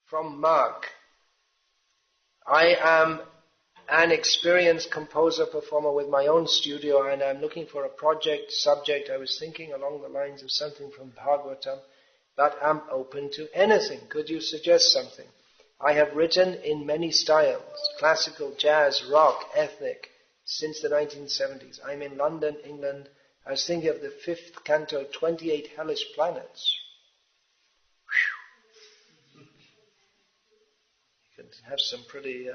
From Mark. I am an experienced composer performer with my own studio, and I'm looking for a project subject. I was thinking along the lines of something from Bhagavatam, but I'm open to anything. Could you suggest something? I have written in many styles, classical, jazz, rock, ethnic, since the 1970s. I'm in London, England. I was thinking of the 5th canto, 28 Hellish Planets. You can have some pretty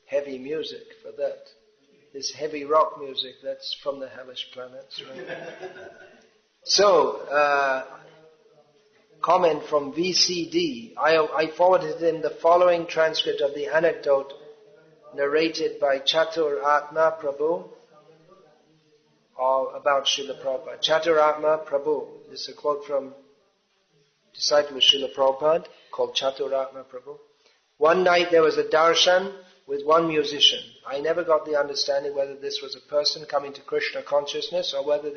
heavy music for that. This heavy rock music, that's from the Hellish Planets, right? So, comment from VCD. I forwarded him the following transcript of the anecdote narrated by Chatur Atma Prabhu about Srila Prabhupada. Chatur Atma Prabhu. This is a quote from disciple of Srila Prabhupada called Chatur Atma Prabhu. One night there was a darshan with one musician. I never got the understanding whether this was a person coming to Krishna consciousness or whether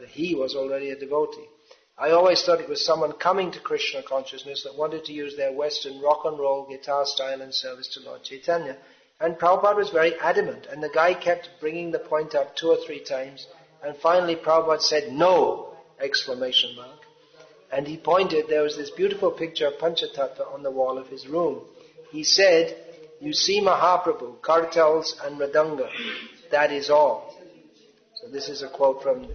he was already a devotee. I always thought it was someone coming to Krishna consciousness that wanted to use their Western rock and roll guitar style in service to Lord Chaitanya. And Prabhupada was very adamant, and the guy kept bringing the point up 2 or 3 times, and finally Prabhupada said, "No!" exclamation mark. And he pointed, there was this beautiful picture of Panchatattva on the wall of his room. He said, "You see Mahaprabhu, kartals and mridanga, that is all." So this is a quote from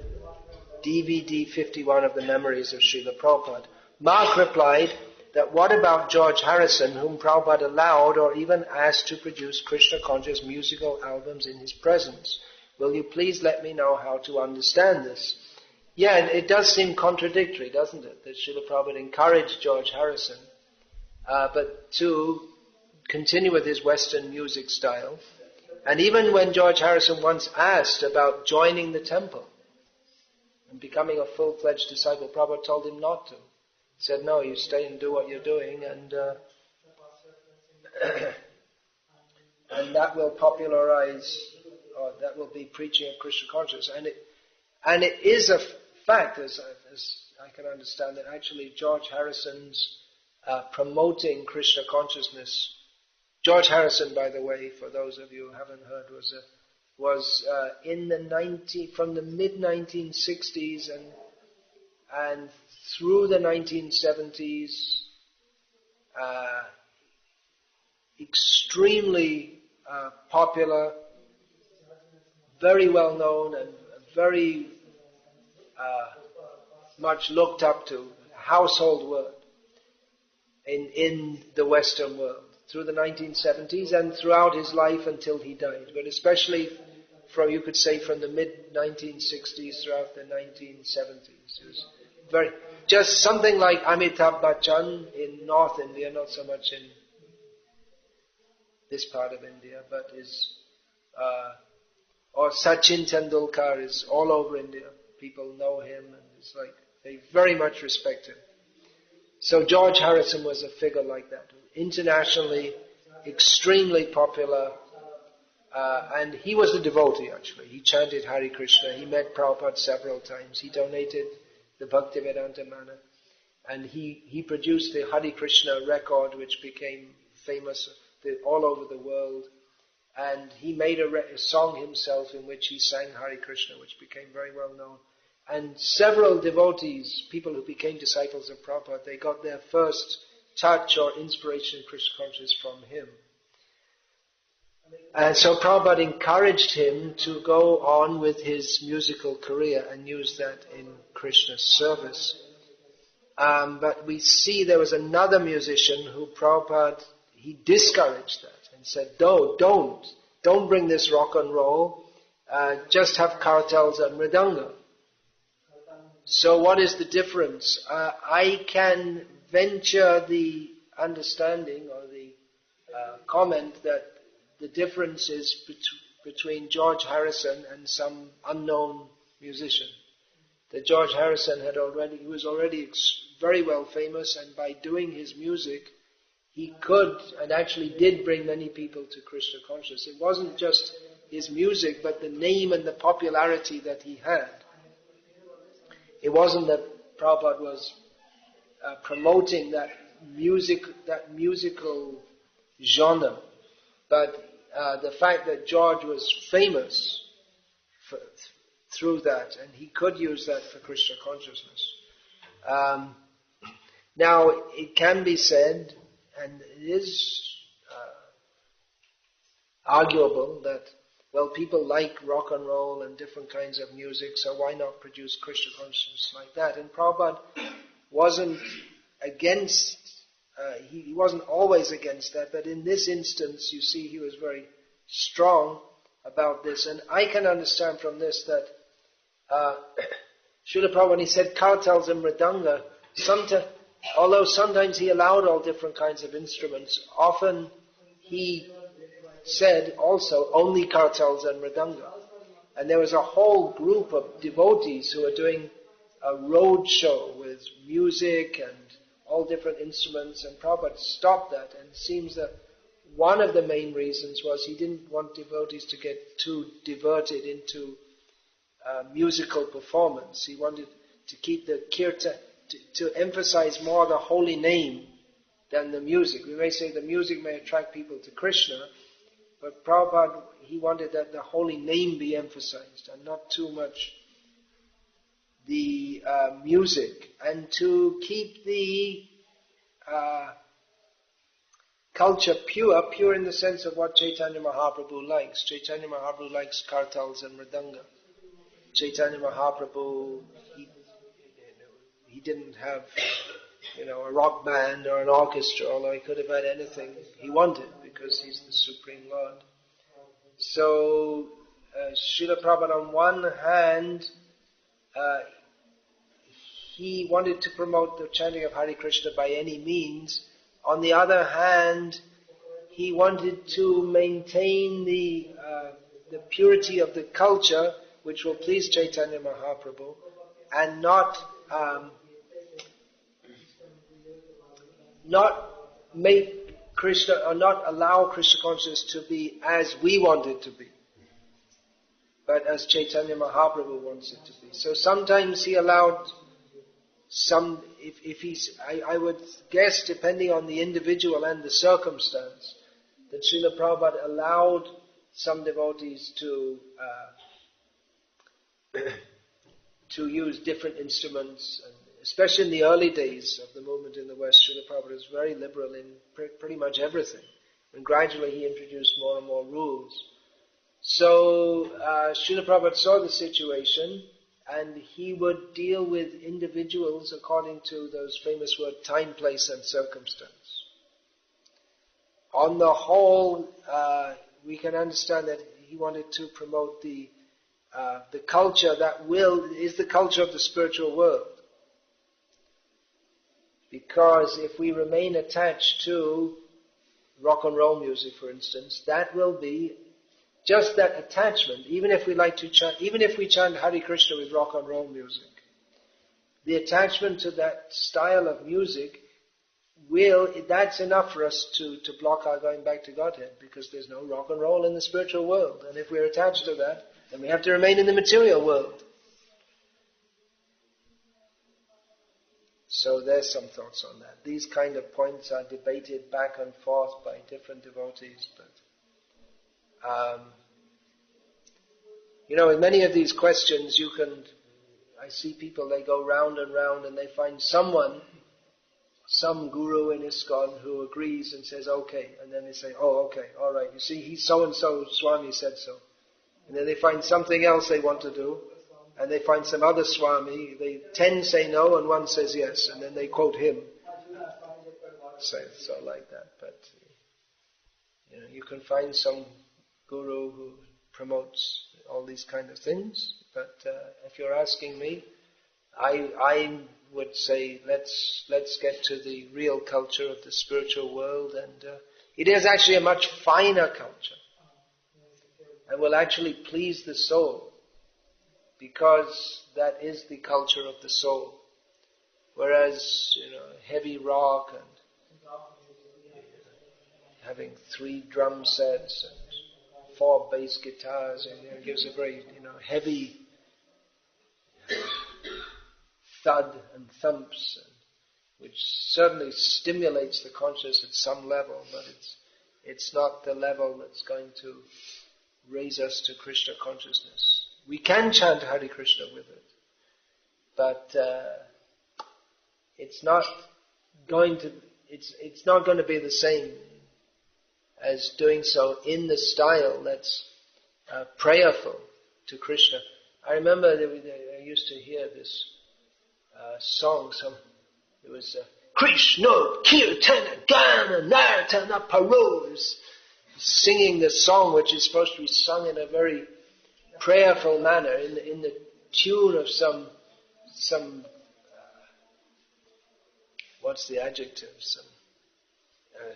DVD 51 of the Memories of Srila Prabhupada. Mark replied that what about George Harrison, whom Prabhupada allowed or even asked to produce Krishna-conscious musical albums in his presence? Will you please let me know how to understand this? Yeah, and it does seem contradictory, doesn't it, that Srila Prabhupada encouraged George Harrison, but to continue with his Western music style. And even when George Harrison once asked about joining the temple and becoming a full-fledged disciple, Prabhupada told him not to. He said, "No, you stay and do what you're doing, and and that will popularize, or that will be preaching of Krishna consciousness." And it is a fact, as I can understand, that actually George Harrison's promoting Krishna consciousness. George Harrison, by the way, for those of you who haven't heard, was from the mid-1960s and through the 1970s, extremely popular, very well known, and very much looked up to, household word in the Western world through the 1970s and throughout his life until he died, but especially from, you could say, from the mid-1960s throughout the 1970s. It was just something like Amitabh Bachchan in North India, not so much in this part of India, but or Sachin Tendulkar is all over India. People know him, and it's like they very much respect him. So George Harrison was a figure like that, internationally extremely popular, and he was a devotee actually. He chanted Hare Krishna, he met Prabhupada several times, he donated the Bhaktivedanta Mana, and he produced the Hare Krishna record which became famous all over the world, and he made a song himself in which he sang Hare Krishna, which became very well known. And several devotees, people who became disciples of Prabhupada, they got their first touch or inspiration in Krishna consciousness from him. And so Prabhupada encouraged him to go on with his musical career and use that in Krishna's service. But we see there was another musician who Prabhupada, he discouraged that and said, don't bring this rock and roll, just have kartals and mridanga. So what is the difference? I can venture the understanding or the comment that the difference is between George Harrison and some unknown musician. That George Harrison he was already very well famous, and by doing his music, he could and actually did bring many people to Krishna consciousness. It wasn't just his music, but the name and the popularity that he had. It wasn't that Prabhupada was promoting that musical genre. But the fact that George was famous through that, and he could use that for Krishna consciousness. Now, it can be said, and it is arguable, that, well, people like rock and roll and different kinds of music, so why not produce Krishna consciousness like that? And Prabhupada wasn't against, he wasn't always against that, but in this instance, you see, he was very strong about this. And I can understand from this that Srila Prabhupada, when he said kartals and mridanga, although sometimes he allowed all different kinds of instruments, often he said also only kartals and mridanga. And there was a whole group of devotees who were doing a road show with music and all different instruments, and Prabhupada stopped that. And it seems that one of the main reasons was he didn't want devotees to get too diverted into musical performance. He wanted to keep the kirtan, to emphasize more the holy name than the music. We may say the music may attract people to Krishna, but Prabhupada, he wanted that the holy name be emphasized and not too much the music, and to keep the culture pure in the sense of what Chaitanya Mahaprabhu likes. Chaitanya Mahaprabhu likes kartals and mridanga. Chaitanya Mahaprabhu, he didn't have, a rock band or an orchestra, although he could have had anything he wanted because he's the Supreme Lord. So, Srila Prabhupada, on one hand, he wanted to promote the chanting of Hare Krishna by any means. On the other hand, he wanted to maintain the purity of the culture, which will please Chaitanya Mahaprabhu, and not make Krishna, or not allow Krishna consciousness to be as we want it to be, but as Chaitanya Mahaprabhu wants it to be. So sometimes he allowed some, I would guess, depending on the individual and the circumstance, that Srila Prabhupada allowed some devotees to use different instruments, and especially in the early days of the movement in the West. Srila Prabhupada was very liberal in pretty much everything, and gradually he introduced more and more rules. So Srila Prabhupada saw the situation, and he would deal with individuals according to those famous words, time, place, and circumstance. On the whole, we can understand that he wanted to promote the culture that is the culture of the spiritual world. Because if we remain attached to rock and roll music, for instance, that will be just that attachment. Even if we chant Hare Krishna with rock and roll music, the attachment to that style of music that's enough for us to block our going back to Godhead, because there's no rock and roll in the spiritual world. And if we're attached to that, then we have to remain in the material world. So there's some thoughts on that. These kind of points are debated back and forth by different devotees, but in many of these questions I see people, they go round and round and they find some guru in ISKCON who agrees and says, okay, and then they say, oh, okay, all right, you see, he's so-and-so, Swami said so. And then they find something else they want to do, and they find some other Swami, 10 say no and 1 says yes, and then they quote him. So like that, but you can find some guru who promotes all these kind of things, but if you're asking me, I would say let's get to the real culture of the spiritual world, and it is actually a much finer culture, and will actually please the soul, because that is the culture of the soul. Whereas heavy rock and having 3 drum sets and 4 bass guitars, and it gives a very heavy thud and thumps, and which certainly stimulates the consciousness at some level, but it's not the level that's going to raise us to Krishna consciousness. We can chant Hare Krishna with it, but it's not going to be the same as doing so in the style that's prayerful to Krishna. I remember I used to hear this song. It was Krishna Kirtana Gana Nartana Paro, singing the song which is supposed to be sung in a very prayerful manner, in the tune of some what's the adjective?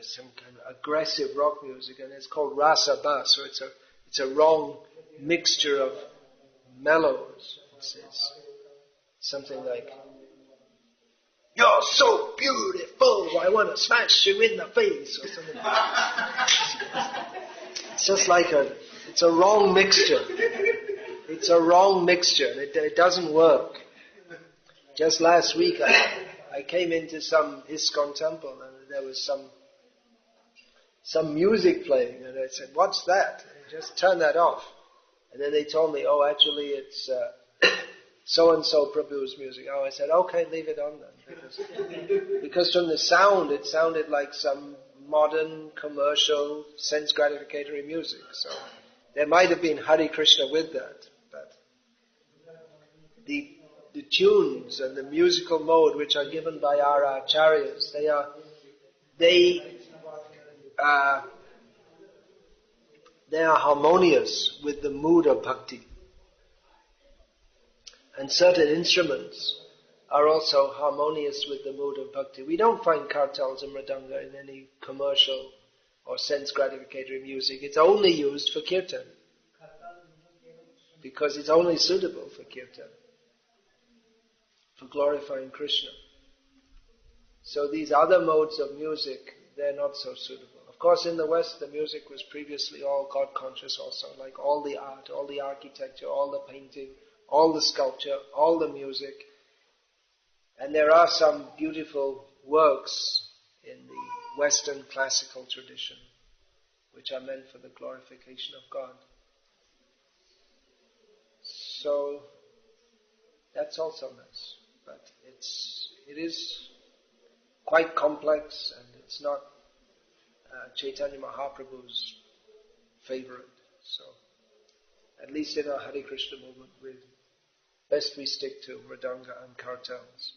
Some kind of aggressive rock music, and it's called rasa bas, so it's a wrong mixture of mellows. It's something like, "You're so beautiful, I want to smash you in the face," or something. It's just like it's a wrong mixture. It's a wrong mixture. It doesn't work. Just last week I came into some ISKCON temple and there was some music playing, and I said, "What's that?" And just turn that off. And then they told me, "Oh, actually it's so-and-so Prabhu's music." Oh, I said, "Okay, leave it on then." Because from the sound, it sounded like some modern, commercial, sense gratificatory music. So there might have been Hare Krishna with that, but the tunes and the musical mode which are given by our acharyas, they are harmonious with the mood of bhakti. And certain instruments are also harmonious with the mood of bhakti. We don't find kartals and mridanga in any commercial or sense gratificatory music. It's only used for kirtan, because it's only suitable for kirtan, for glorifying Krishna. So these other modes of music, they're not so suitable. Of course, in the West, the music was previously all God-conscious also, like all the art, all the architecture, all the painting, all the sculpture, all the music. And there are some beautiful works in the Western classical tradition which are meant for the glorification of God. So that's also nice, but it is quite complex, and it's not Chaitanya Mahaprabhu's favorite. So at least in our Hare Krishna movement, best we stick to mridanga and kartals.